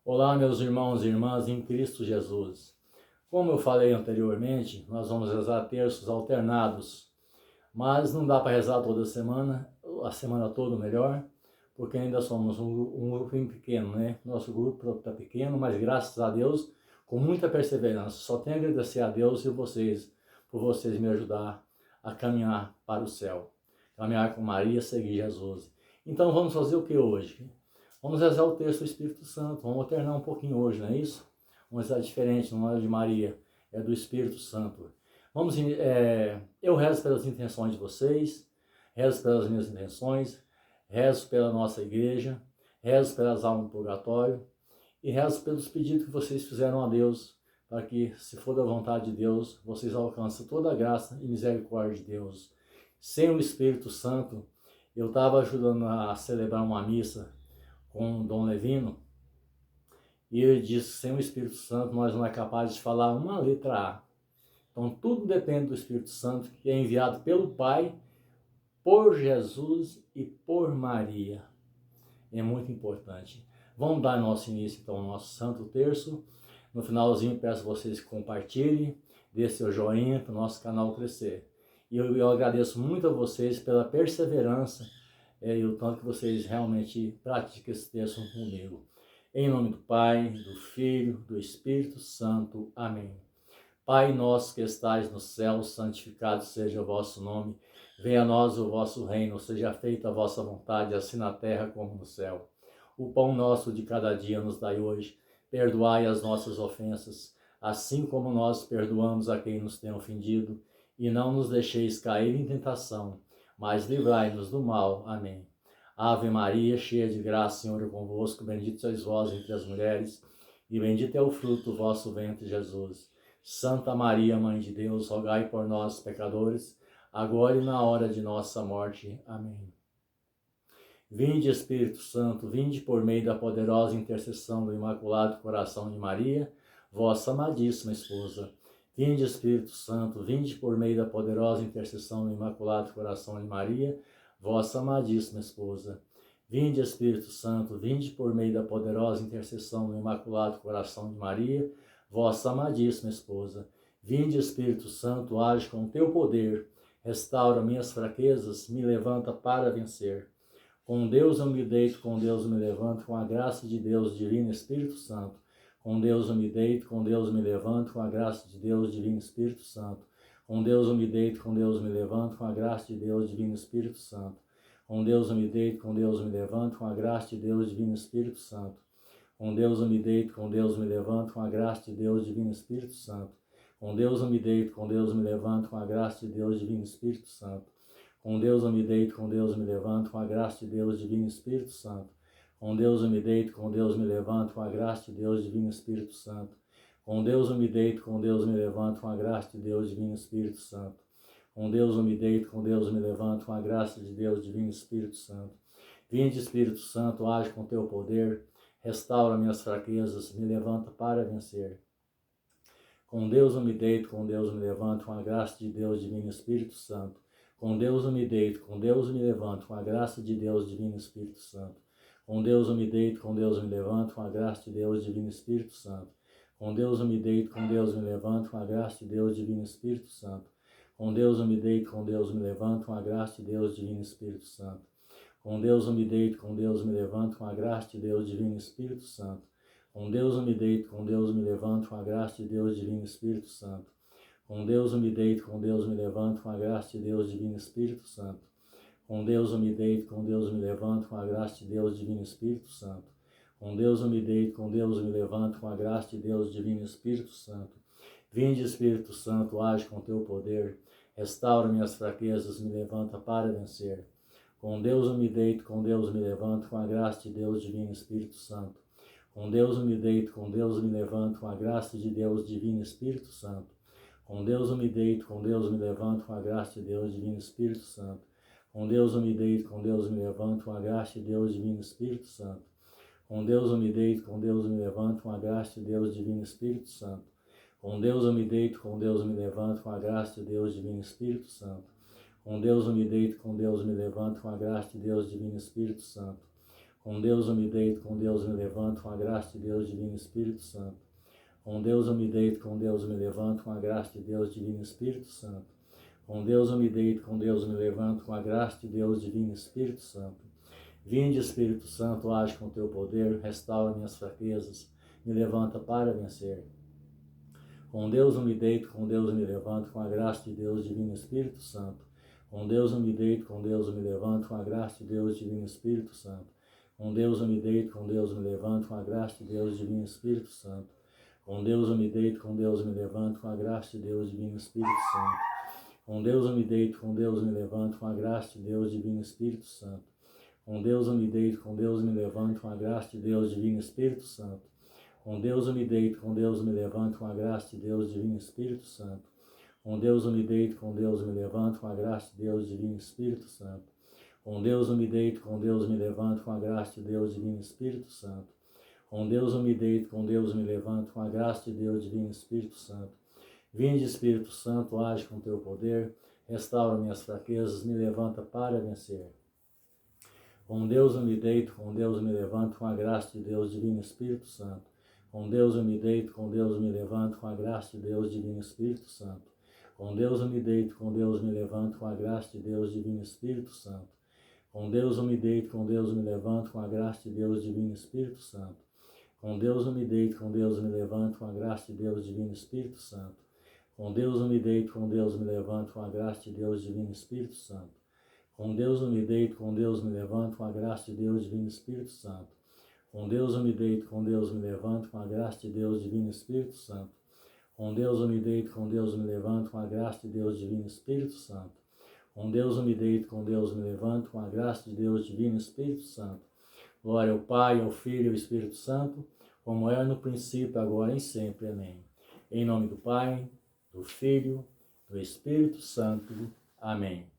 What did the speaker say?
Olá, meus irmãos e irmãs em Cristo Jesus. Como eu falei anteriormente, nós vamos rezar terços alternados, mas não dá para rezar toda semana, a semana toda melhor, porque ainda somos um grupinho pequeno, né? Nosso grupo está pequeno, mas graças a Deus, com muita perseverança. Só tenho a agradecer a Deus e vocês, por vocês me ajudar a caminhar para o céu. Caminhar com Maria, seguir Jesus. Então vamos fazer o que hoje? Vamos rezar o texto do Espírito Santo, vamos alternar um pouquinho hoje, não é isso? Vamos rezar diferente, não é de Maria, é do Espírito Santo. Eu rezo pelas intenções de vocês, rezo pelas minhas intenções, rezo pela nossa igreja, rezo pelas almas do purgatório e rezo pelos pedidos que vocês fizeram a Deus, para que, se for da vontade de Deus, vocês alcancem toda a graça e misericórdia de Deus. Sem o Espírito Santo, eu estava ajudando a celebrar uma missa com Dom Levino, e ele disse que sem o Espírito Santo nós não é capaz de falar uma letra A. Então tudo depende do Espírito Santo, que é enviado pelo Pai, por Jesus e por Maria. É muito importante. Vamos dar nosso início então ao nosso Santo Terço. No finalzinho peço a vocês que compartilhem, dê seu joinha para o nosso canal crescer. E eu agradeço muito a vocês pela perseverança e o tanto que vocês realmente praticam esse texto comigo. Em nome do Pai, do Filho, do Espírito Santo. Amém. Pai nosso que estais no céu, santificado seja o vosso nome. Venha a nós o vosso reino, seja feita a vossa vontade, assim na terra como no céu. O pão nosso de cada dia nos dai hoje. Perdoai as nossas ofensas, assim como nós perdoamos a quem nos tem ofendido. E não nos deixeis cair em tentação, mas livrai-nos do mal. Amém. Ave Maria, cheia de graça, o Senhor é convosco, bendita sois vós entre as mulheres, e bendito é o fruto do vosso ventre, Jesus. Santa Maria, Mãe de Deus, rogai por nós, pecadores, agora e na hora de nossa morte. Amém. Vinde, Espírito Santo, vinde por meio da poderosa intercessão do Imaculado Coração de Maria, vossa amadíssima esposa. Vinde, Espírito Santo, vinde por meio da poderosa intercessão do Imaculado Coração de Maria, vossa amadíssima esposa. Vinde, Espírito Santo, vinde por meio da poderosa intercessão do Imaculado Coração de Maria, vossa amadíssima esposa. Vinde, Espírito Santo, age com teu poder, restaura minhas fraquezas, me levanta para vencer. Com Deus eu me deito, com Deus eu me levanto, com a graça de Deus, Divino Espírito Santo. Com Deus eu me deito, com Deus eu me levanto, com a graça de Deus, Divino Espírito Santo. Com Deus eu me deito, com Deus eu me levanto, com a graça de Deus, Divino Espírito Santo. Com Deus eu me deito, com Deus eu me levanto, com a graça de Deus, Divino Espírito Santo. Com Deus eu me deito, com Deus eu me levanto, com a graça de Deus, Divino Espírito Santo. Com Deus eu me deito, com Deus eu me levanto, com a graça de Deus, Divino Espírito Santo. Com Deus eu me deito, com Deus eu me levanto, com a graça de Deus, Divino Espírito Santo. Com Deus eu me deito, com Deus eu me levanto, com a graça de Deus, Divino Espírito Santo. Com Deus eu me deito, com Deus eu me levanto, com a graça de Deus, Divino Espírito Santo. Com Deus eu me deito, com Deus eu me levanto, com a graça de Deus, Divino Espírito Santo. Vinde, Espírito Santo, age com teu poder, restaura minhas fraquezas, me levanta para vencer. Com Deus eu me deito, com Deus eu me levanto, com a graça de Deus, Divino Espírito Santo. Com Deus eu me deito, com Deus eu me levanto, com a graça de Deus, Divino Espírito Santo. Com Deus eu me deito, com Deus eu me levanto, com a graça de Deus, Divino Espírito Santo. Com Deus eu me deito, com Deus eu me levanto, com a graça de Deus, Divino Espírito Santo. Com Deus eu me deito, com Deus eu me levanto, com a graça de Deus, Divino Espírito Santo. Com Deus eu me deito, com Deus eu me levanto, com a graça de Deus, Divino Espírito Santo. Com Deus eu me deito, com Deus eu me levanto, com a graça de Deus, Divino Espírito Santo. Com Deus eu me deito, com Deus eu me levanto, com a graça de Deus, Divino Espírito Santo. Com Deus eu me deito, com Deus eu me levanto, com a graça de Deus, Divino Espírito Santo. Com Deus eu me deito, com Deus eu me levanto, com a graça de Deus, Divino Espírito Santo. Vinde, Espírito Santo, age com teu poder, restaura minhas fraquezas, me levanta para vencer. Com Deus eu me deito, com Deus eu me levanto, com a graça de Deus, Divino Espírito Santo. Com Deus eu me deito, com Deus eu me levanto, com a graça de Deus, Divino Espírito Santo. Com Deus eu me deito, com Deus eu me levanto, com a graça de Deus, Divino Espírito Santo. Com Deus eu me deito, com Deus eu me levanto, com a graça de Deus, Divino Espírito Santo. Com Deus eu me deito, com Deus eu me levanto, com a graça de Deus, Divino Espírito Santo. Com Deus eu me deito, com Deus eu me levanto, com a graça de Deus, Divino Espírito Santo. Com Deus eu me deito, com Deus eu me levanto, com a graça de Deus, Divino Espírito Santo. Com Deus eu me deito, com Deus eu me levanto, com a graça de Deus, Divino Espírito Santo. Com Deus eu me deito, com Deus eu me levanto, com a graça de Deus, Divino Espírito Santo. Com Deus eu me deito, com Deus eu me levanto, com a graça de Deus, Divino Espírito Santo. Vinde, Espírito Santo, age com teu poder, restaura minhas fraquezas, me levanta para vencer. Com Deus eu me deito, com Deus eu me levanto, com a graça de Deus, Divino Espírito Santo. Com Deus eu me deito, com Deus eu me levanto, com a graça de Deus, Divino Espírito Santo. Com Deus eu me deito, com Deus eu me levanto, com a graça de Deus, Divino Espírito Santo. Com Deus eu me deito, com Deus eu me levanto, com a graça de Deus, Divino Espírito Santo. Com Deus eu me deito, com Deus eu me levanto, com a graça de Deus, Divino Espírito Santo. Com Deus eu me deito, com Deus eu me levanto, com a graça de Deus, Divino Espírito Santo. Com Deus eu me deito, com Deus eu me levanto, com a graça de Deus, Divino Espírito Santo. Com Deus eu me deito, com Deus eu me levanto, com a graça de Deus, Divino Espírito Santo. Com Deus eu me deito, com Deus eu me levanto, com a graça de Deus, Divino Espírito Santo. Com Deus eu me deito, com Deus eu me levanto, com a graça de Deus, Divino Espírito Santo. Vinde, Espírito Santo, age com teu poder, restaura minhas fraquezas, me levanta para vencer. Com Deus eu me deito, com Deus eu me levanto, com a graça de Deus, Divino Espírito Santo. Com Deus eu me deito, com Deus eu me levanto, com a graça de Deus, Divino Espírito Santo. Com Deus eu me deito, com Deus eu me levanto, com a graça de Deus, Divino Espírito Santo. Com Deus eu me deito, com Deus eu me levanto, com a graça de Deus, Divino Espírito Santo. Com Deus eu me deito, com Deus eu me levanto, com a graça de Deus, Divino Espírito Santo. Com Deus eu me deito, com Deus eu me levanto, com a graça de Deus, Divino Espírito Santo. Com Deus eu me deito, com Deus eu me levanto, com a graça de Deus, Divino Espírito Santo. Com Deus eu me deito, com Deus eu me levanto, com a graça de Deus, Divino Espírito Santo. Com Deus eu me deito, com Deus eu me levanto, com a graça de Deus, Divino Espírito Santo. Com Deus eu me deito, com Deus eu me levanto, com a graça de Deus, Divino Espírito Santo. Glória ao Pai, ao Filho e ao Espírito Santo, como era no princípio, agora e sempre. Amém. Em nome do Pai, do Filho, do Espírito Santo. Amém.